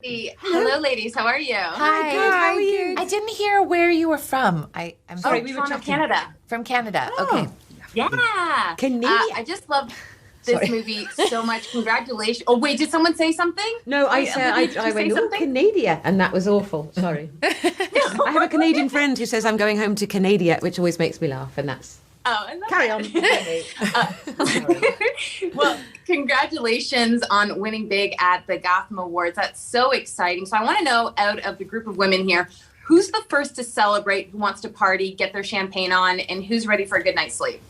Hey, hello, ladies. How are you? Hi. Good, how are you? I didn't hear where you were from. I'm sorry. We were Toronto, Canada. From Canada. Oh. Okay. Yeah. Canadian. I just love this movie so much. Congratulations. Oh, wait, did someone say something? No, I Wait, said Olivia, did I you say went, oh, something? Canada, and that was awful. Sorry. I have a Canadian friend who says I'm going home to Canada, which always makes me laugh, and that's... Oh, I love Carry on. on. Well, congratulations on winning big at the Gotham Awards. That's so exciting. So I want to know, out of the group of women here, who's the first to celebrate, who wants to party, get their champagne on, and who's ready for a good night's sleep?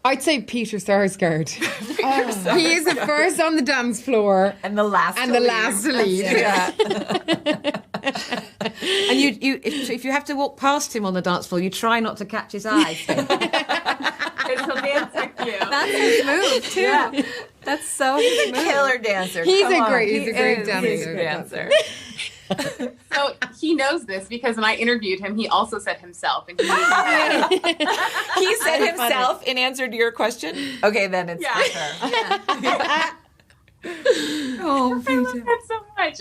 I'd say Peter Sarsgaard. He is the first on the dance floor And the last to leave. Yeah. And if you have to walk past him on the dance floor, you try not to catch his eyes. He'll dance with you. That's his move too. Yeah. That's so He's his a move. killer dancer. He's Come a on. great He's a dancer. dancer. So he knows this because when I interviewed him, he also said himself. And he He said himself in answer to your question. Okay, then it's Yeah. for her. Oh, I love that so much.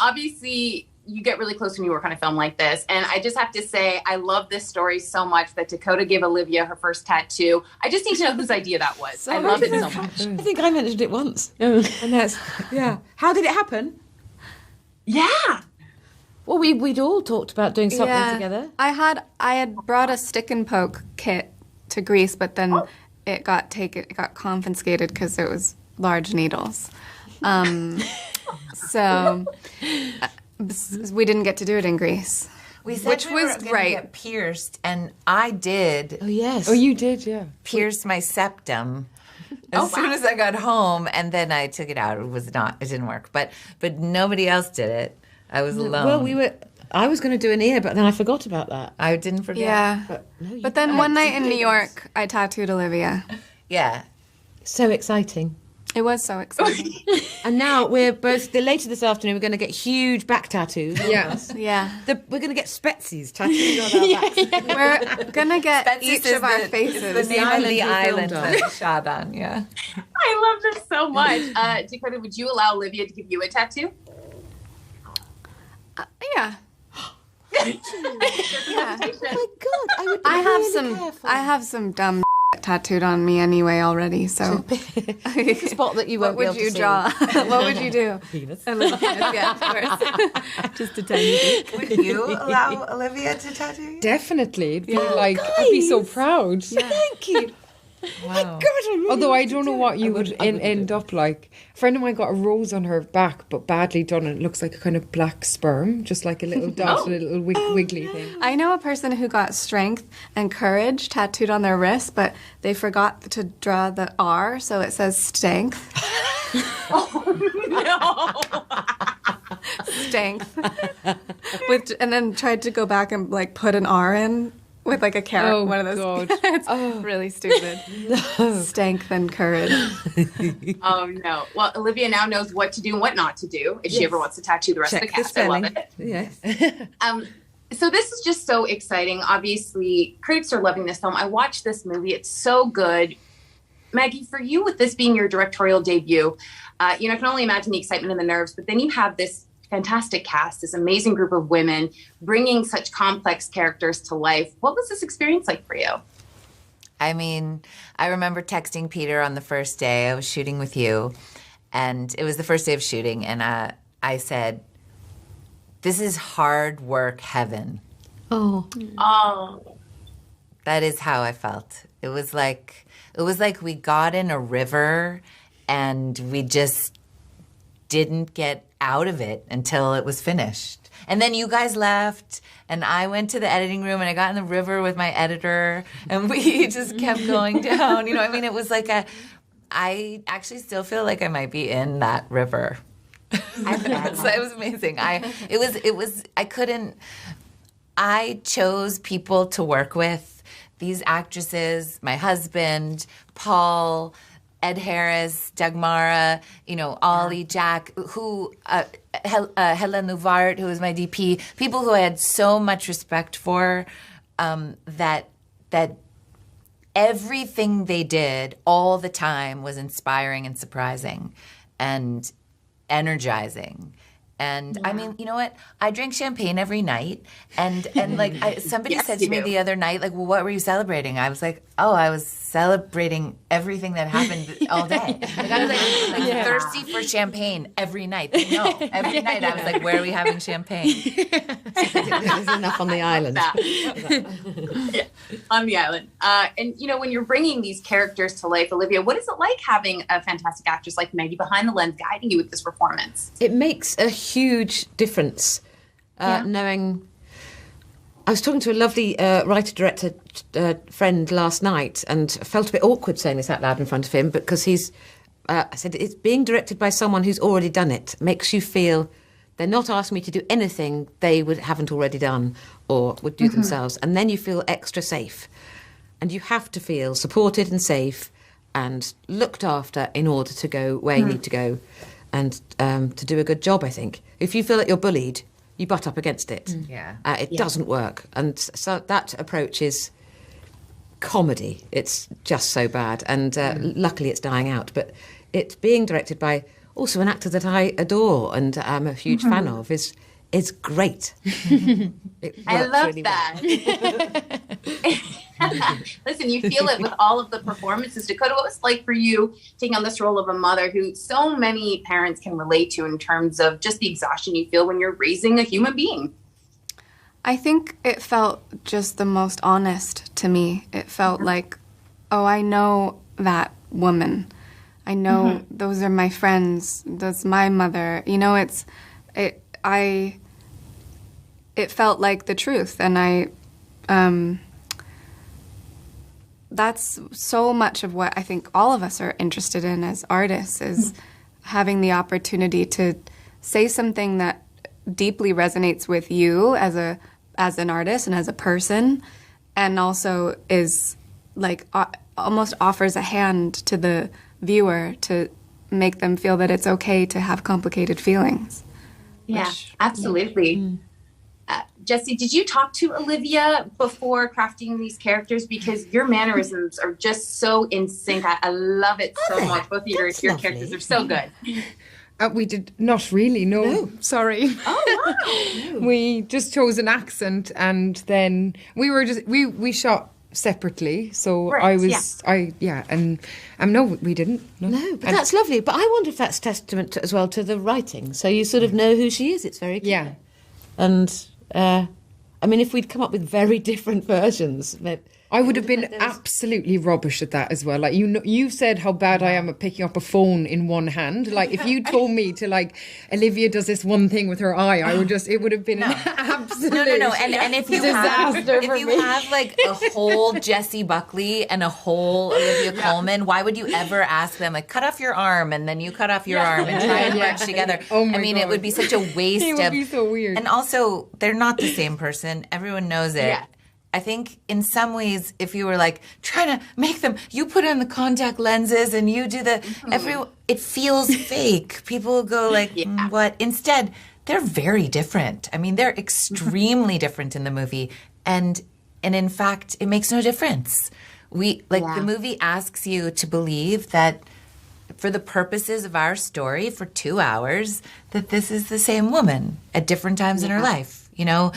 Obviously you get really close when you work on a film like this. And I just have to say, I love this story so much that Dakota gave Olivia her first tattoo. I just need to know whose idea that was. I love it so much. I think I mentioned it once. And that's, yeah. How did it happen? Yeah. Well, we'd all talked about doing something together. I had brought a stick and poke kit to Greece, but then it got confiscated because it was large needles. So we didn't get to do it in Greece. We said Which we were was gonna right. get pierced, and I did Oh, yes. Oh, you did, yeah. pierce my septum as soon as I got home, and then I took it out. It didn't work. But nobody else did it. I was alone. Well, I was going to do an ear, but then I forgot about that. I didn't forget. Yeah. But, no, you- But then one night in New York, I tattooed Olivia. Yeah. So exciting. It was so exciting. And now later this afternoon, we're going to get huge back tattoos. Yes. Yeah. We're going to get Spetsies tattooed on our backs. We're gonna get Spetsies each is of our the faces. name of the island we island filmed on. that it's shot on. Yeah. I love this so much. Dakota, would you allow Olivia to give you a tattoo? Yeah. Yeah. Oh my God, I would be I have really some. careful. I have some dumb tattooed on me anyway already. So, Pick a spot that you what won't be would able you to draw? What would you do? Penis. A little penis, yeah, of course. Just a tiny bit. Would you allow Olivia to tattoo you? Definitely. It'd be like, I'd be so proud. Thank you. Wow. Although I don't know what you would end up like. A friend of mine got a rose on her back, but badly done, and it looks like a kind of black sperm, just like a little dot, a little wiggly thing. I know a person who got strength and courage tattooed on their wrist, but they forgot to draw the R, so it says strength. No. Strength. And then tried to go back and like put an R in with like a carrot. Oh, one of those. God. It's really stupid. Strength and courage. Oh, no. Well, Olivia now knows what to do and what not to do if she ever wants to tattoo the rest of the Check the cast. I love spelling. it. Yes. So this is just so exciting. Obviously, critics are loving this film. I watched this movie. It's so good. Maggie, for you, with this being your directorial debut, I can only imagine the excitement and the nerves, but then you have this fantastic cast, this amazing group of women bringing such complex characters to life. What was this experience like for you? I mean, I remember texting Peter on the first day I was shooting with you, and it was the first day of shooting, and I said, "This is hard work heaven." Oh. Oh, That is how I felt. It was like we got in a river and we just didn't get out of it until it was finished. And then you guys left, and I went to the editing room, and I got in the river with my editor, and we just kept going down. It was like I actually still feel like I might be in that river. So it was amazing. I chose people to work with. These actresses, my husband, Paul, Ed Harris, Dagmara, Ollie, Jack, Helen Louvart, who was my DP, people who I had so much respect for, that everything they did all the time was inspiring and surprising. And energizing. And I mean, you know what? I drink champagne every night, and like somebody said to me the other night, like, well, what were you celebrating? I was like, oh, I was celebrating everything that happened all day. Like, I was like thirsty for champagne every night. No, every night I was like, where are we having champagne? There's enough on the island. On the island. And you know, when you're bringing these characters to life, Olivia, what is it like having a fantastic actress like Maggie behind the lens guiding you with this performance? It makes a huge difference knowing. I was talking to a lovely writer-director friend last night, and felt a bit awkward saying this out loud in front of him, because he's. I said it's being directed by someone who's already done it makes you feel they're not asking me to do anything they haven't already done or would do themselves, and then you feel extra safe, and you have to feel supported and safe and looked after in order to go where you need to go, and to do a good job. I think if you feel that you're bullied, you butt up against it. It doesn't work. And so that approach is comedy. It's just so bad. And luckily it's dying out. But it's being directed by also an actor that I adore and am a huge fan of is great. I love really that. Listen, you feel it with all of the performances. Dakota, what was it like for you taking on this role of a mother who so many parents can relate to in terms of just the exhaustion you feel when you're raising a human being? I think it felt just the most honest to me. It felt like, oh, I know that woman. I know those are my friends. That's my mother. You know, it felt like the truth, and that's so much of what I think all of us are interested in as artists, is having the opportunity to say something that deeply resonates with you as an artist and as a person, and also is like almost offers a hand to the viewer to make them feel that it's okay to have complicated feelings. Yeah, absolutely. Jesse, did you talk to Olivia before crafting these characters? Because your mannerisms are just so in sync. I love it so much. Both of your characters are so good. We did not really, no. Sorry. Oh, wow. We just chose an accent, and then we shot separately. So Right, no, we didn't. No, but that's lovely. But I wonder if that's testament as well to the writing. So you sort of know who she is. It's very clear. Yeah. And I mean, if we'd come up with very different versions, I would have been absolutely rubbish at that as well. Like, you said how bad I am at picking up a phone in one hand. Like, if you told me to, like, Olivia does this one thing with her eye, it would have been an absolute No. And if you have like a whole Jessie Buckley and a whole Olivia Colman, why would you ever ask them, like, cut off your arm and then you cut off your arm and try and merge together? Oh my I mean, God. it would be such a waste It would be so weird. And also, they're not the same person. Everyone knows it. Yeah. I think in some ways, if you were like trying to make them, you put on the contact lenses and you do it feels fake. People go like, what? Instead, they're very different. I mean, they're extremely different in the movie. And in fact, it makes no difference. The movie asks you to believe that for the purposes of our story for 2 hours, that this is the same woman at different times in her life, you know?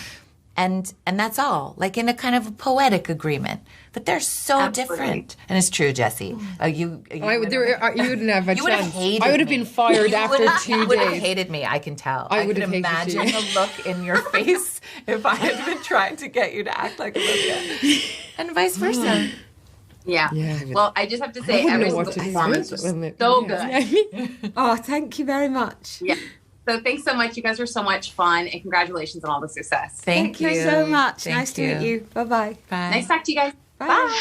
And that's all, like in a kind of a poetic agreement. But they're so different. And it's true, Jesse. You wouldn't have a you would have chance. hated I would have me. been fired You after 2 You would have days. hated me, I can tell. I would could have hated imagine you. the look in your face if I had been trying to get you to act like Olivia. And vice versa. Yeah. Well, I just have to say, every single performance was so good. Oh, thank you very much. Yeah. So thanks so much. You guys are so much fun, and congratulations on all the success. Thank you so much. Thank Nice to meet you. Bye-bye. Bye. Nice to talk to you guys. Bye.